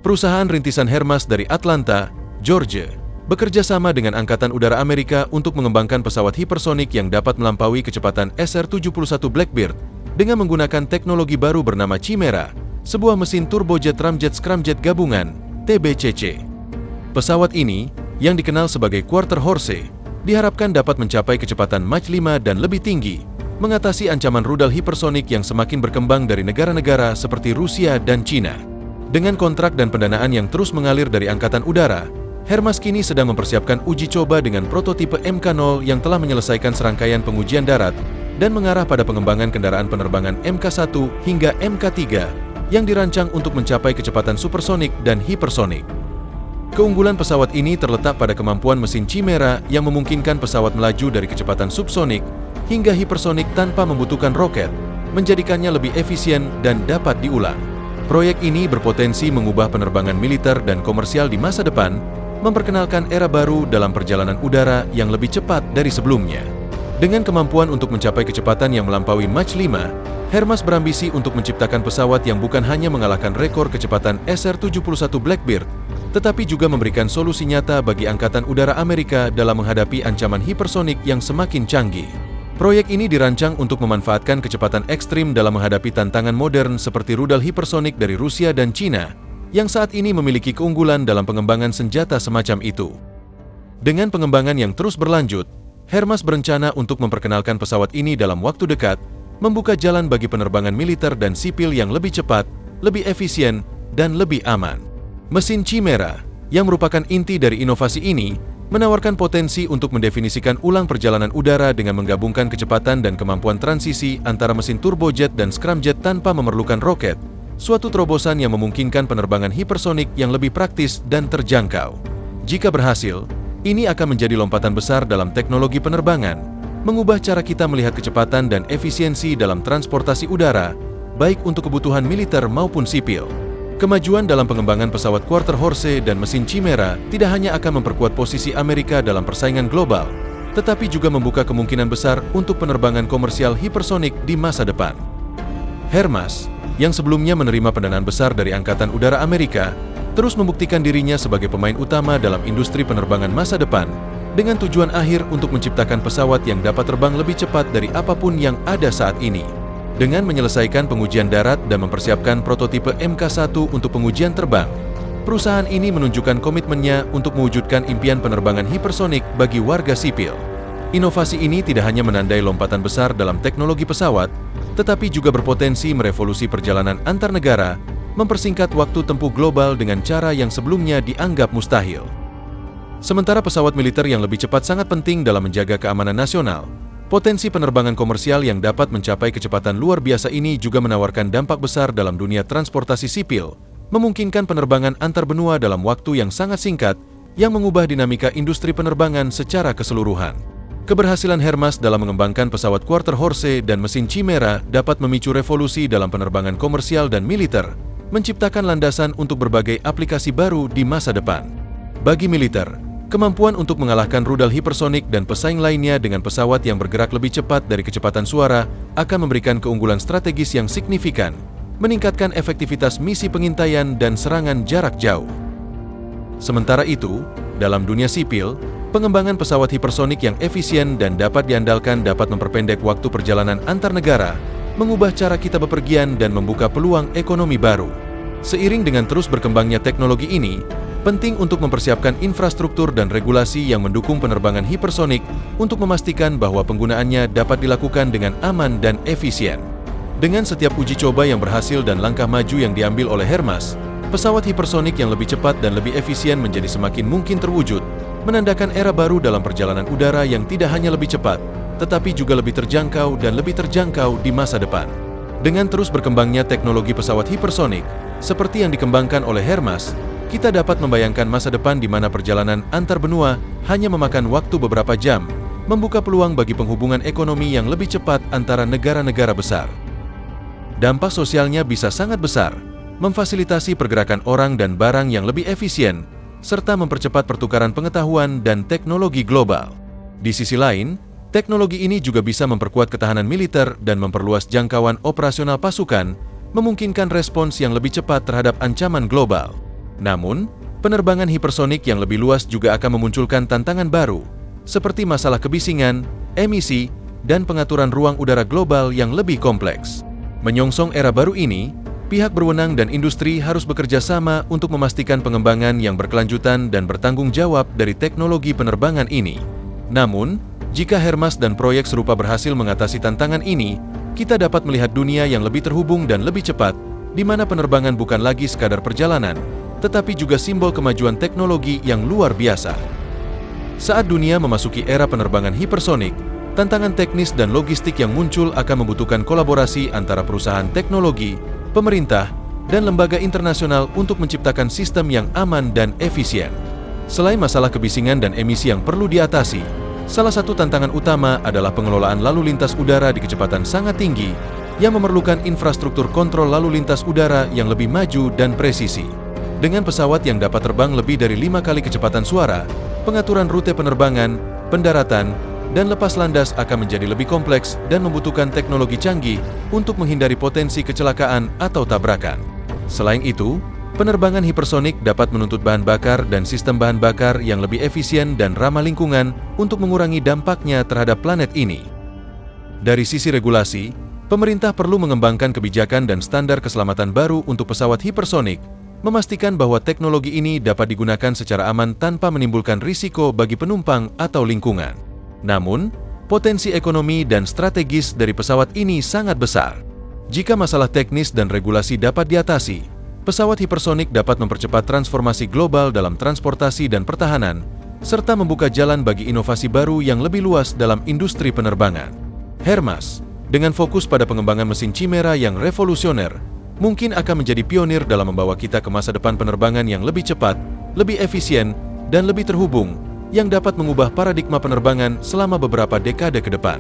Perusahaan rintisan Hermas dari Atlanta, Georgia, bekerja sama dengan Angkatan Udara Amerika untuk mengembangkan pesawat hipersonik yang dapat melampaui kecepatan SR-71 Blackbird dengan menggunakan teknologi baru bernama Chimera, sebuah mesin turbojet ramjet-scramjet gabungan, TBCC. Pesawat ini, yang dikenal sebagai Quarter Horse, diharapkan dapat mencapai kecepatan Mach 5 dan lebih tinggi, mengatasi ancaman rudal hipersonik yang semakin berkembang dari negara-negara seperti Rusia dan China. Dengan kontrak dan pendanaan yang terus mengalir dari Angkatan Udara, Hermas kini sedang mempersiapkan uji coba dengan prototipe Mk0 yang telah menyelesaikan serangkaian pengujian darat dan mengarah pada pengembangan kendaraan penerbangan Mk1 hingga Mk3 yang dirancang untuk mencapai kecepatan supersonik dan hipersonik. Keunggulan pesawat ini terletak pada kemampuan mesin Chimera yang memungkinkan pesawat melaju dari kecepatan subsonik hingga hipersonik tanpa membutuhkan roket, menjadikannya lebih efisien dan dapat diulang. Proyek ini berpotensi mengubah penerbangan militer dan komersial di masa depan, memperkenalkan era baru dalam perjalanan udara yang lebih cepat dari sebelumnya. Dengan kemampuan untuk mencapai kecepatan yang melampaui Mach 5, Hermas berambisi untuk menciptakan pesawat yang bukan hanya mengalahkan rekor kecepatan SR-71 Blackbird, tetapi juga memberikan solusi nyata bagi Angkatan Udara Amerika dalam menghadapi ancaman hipersonik yang semakin canggih. Proyek ini dirancang untuk memanfaatkan kecepatan ekstrim dalam menghadapi tantangan modern seperti rudal hipersonik dari Rusia dan China, yang saat ini memiliki keunggulan dalam pengembangan senjata semacam itu. Dengan pengembangan yang terus berlanjut, Hermas berencana untuk memperkenalkan pesawat ini dalam waktu dekat, membuka jalan bagi penerbangan militer dan sipil yang lebih cepat, lebih efisien, dan lebih aman. Mesin Chimera, yang merupakan inti dari inovasi ini, menawarkan potensi untuk mendefinisikan ulang perjalanan udara dengan menggabungkan kecepatan dan kemampuan transisi antara mesin turbojet dan scramjet tanpa memerlukan roket, suatu terobosan yang memungkinkan penerbangan hipersonik yang lebih praktis dan terjangkau. Jika berhasil, ini akan menjadi lompatan besar dalam teknologi penerbangan, mengubah cara kita melihat kecepatan dan efisiensi dalam transportasi udara, baik untuk kebutuhan militer maupun sipil. Kemajuan dalam pengembangan pesawat Quarter Horse dan mesin Chimera tidak hanya akan memperkuat posisi Amerika dalam persaingan global, tetapi juga membuka kemungkinan besar untuk penerbangan komersial hipersonik di masa depan. Hermas, yang sebelumnya menerima pendanaan besar dari Angkatan Udara Amerika, terus membuktikan dirinya sebagai pemain utama dalam industri penerbangan masa depan, dengan tujuan akhir untuk menciptakan pesawat yang dapat terbang lebih cepat dari apapun yang ada saat ini. Dengan menyelesaikan pengujian darat dan mempersiapkan prototipe Mk1 untuk pengujian terbang, perusahaan ini menunjukkan komitmennya untuk mewujudkan impian penerbangan hipersonik bagi warga sipil. Inovasi ini tidak hanya menandai lompatan besar dalam teknologi pesawat, tetapi juga berpotensi merevolusi perjalanan antar negara, mempersingkat waktu tempuh global dengan cara yang sebelumnya dianggap mustahil. Sementara pesawat militer yang lebih cepat sangat penting dalam menjaga keamanan nasional, potensi penerbangan komersial yang dapat mencapai kecepatan luar biasa ini juga menawarkan dampak besar dalam dunia transportasi sipil, memungkinkan penerbangan antar benua dalam waktu yang sangat singkat, yang mengubah dinamika industri penerbangan secara keseluruhan. Keberhasilan Hermas dalam mengembangkan pesawat Quarter Horse dan mesin Chimera dapat memicu revolusi dalam penerbangan komersial dan militer, menciptakan landasan untuk berbagai aplikasi baru di masa depan. Bagi militer, kemampuan untuk mengalahkan rudal hipersonik dan pesaing lainnya dengan pesawat yang bergerak lebih cepat dari kecepatan suara akan memberikan keunggulan strategis yang signifikan, meningkatkan efektivitas misi pengintaian dan serangan jarak jauh. Sementara itu, dalam dunia sipil, pengembangan pesawat hipersonik yang efisien dan dapat diandalkan dapat memperpendek waktu perjalanan antar negara, mengubah cara kita bepergian dan membuka peluang ekonomi baru. Seiring dengan terus berkembangnya teknologi ini, penting untuk mempersiapkan infrastruktur dan regulasi yang mendukung penerbangan hipersonik untuk memastikan bahwa penggunaannya dapat dilakukan dengan aman dan efisien. Dengan setiap uji coba yang berhasil dan langkah maju yang diambil oleh Hermas, pesawat hipersonik yang lebih cepat dan lebih efisien menjadi semakin mungkin terwujud, menandakan era baru dalam perjalanan udara yang tidak hanya lebih cepat, tetapi juga lebih terjangkau dan lebih terjangkau di masa depan. Dengan terus berkembangnya teknologi pesawat hipersonik, seperti yang dikembangkan oleh Hermas, kita dapat membayangkan masa depan di mana perjalanan antar benua hanya memakan waktu beberapa jam, membuka peluang bagi penghubungan ekonomi yang lebih cepat antara negara-negara besar. Dampak sosialnya bisa sangat besar, memfasilitasi pergerakan orang dan barang yang lebih efisien, serta mempercepat pertukaran pengetahuan dan teknologi global. Di sisi lain, teknologi ini juga bisa memperkuat ketahanan militer dan memperluas jangkauan operasional pasukan, memungkinkan respons yang lebih cepat terhadap ancaman global. Namun, penerbangan hipersonik yang lebih luas juga akan memunculkan tantangan baru, seperti masalah kebisingan, emisi, dan pengaturan ruang udara global yang lebih kompleks. Menyongsong era baru ini, pihak berwenang dan industri harus bekerja sama untuk memastikan pengembangan yang berkelanjutan dan bertanggung jawab dari teknologi penerbangan ini. Namun, jika Hermas dan proyek serupa berhasil mengatasi tantangan ini, kita dapat melihat dunia yang lebih terhubung dan lebih cepat, di mana penerbangan bukan lagi sekadar perjalanan, tetapi juga simbol kemajuan teknologi yang luar biasa. Saat dunia memasuki era penerbangan hipersonik, tantangan teknis dan logistik yang muncul akan membutuhkan kolaborasi antara perusahaan teknologi, pemerintah, dan lembaga internasional untuk menciptakan sistem yang aman dan efisien. Selain masalah kebisingan dan emisi yang perlu diatasi, salah satu tantangan utama adalah pengelolaan lalu lintas udara di kecepatan sangat tinggi yang memerlukan infrastruktur kontrol lalu lintas udara yang lebih maju dan presisi. Dengan pesawat yang dapat terbang lebih dari 5 kali kecepatan suara, pengaturan rute penerbangan, pendaratan, dan lepas landas akan menjadi lebih kompleks dan membutuhkan teknologi canggih untuk menghindari potensi kecelakaan atau tabrakan. Selain itu, penerbangan hipersonik dapat menuntut bahan bakar dan sistem bahan bakar yang lebih efisien dan ramah lingkungan untuk mengurangi dampaknya terhadap planet ini. Dari sisi regulasi, pemerintah perlu mengembangkan kebijakan dan standar keselamatan baru untuk pesawat hipersonik, memastikan bahwa teknologi ini dapat digunakan secara aman tanpa menimbulkan risiko bagi penumpang atau lingkungan. Namun, potensi ekonomi dan strategis dari pesawat ini sangat besar. Jika masalah teknis dan regulasi dapat diatasi, pesawat hipersonik dapat mempercepat transformasi global dalam transportasi dan pertahanan, serta membuka jalan bagi inovasi baru yang lebih luas dalam industri penerbangan. Hermas, dengan fokus pada pengembangan mesin Chimera yang revolusioner, mungkin akan menjadi pionir dalam membawa kita ke masa depan penerbangan yang lebih cepat, lebih efisien, dan lebih terhubung, yang dapat mengubah paradigma penerbangan selama beberapa dekade ke depan.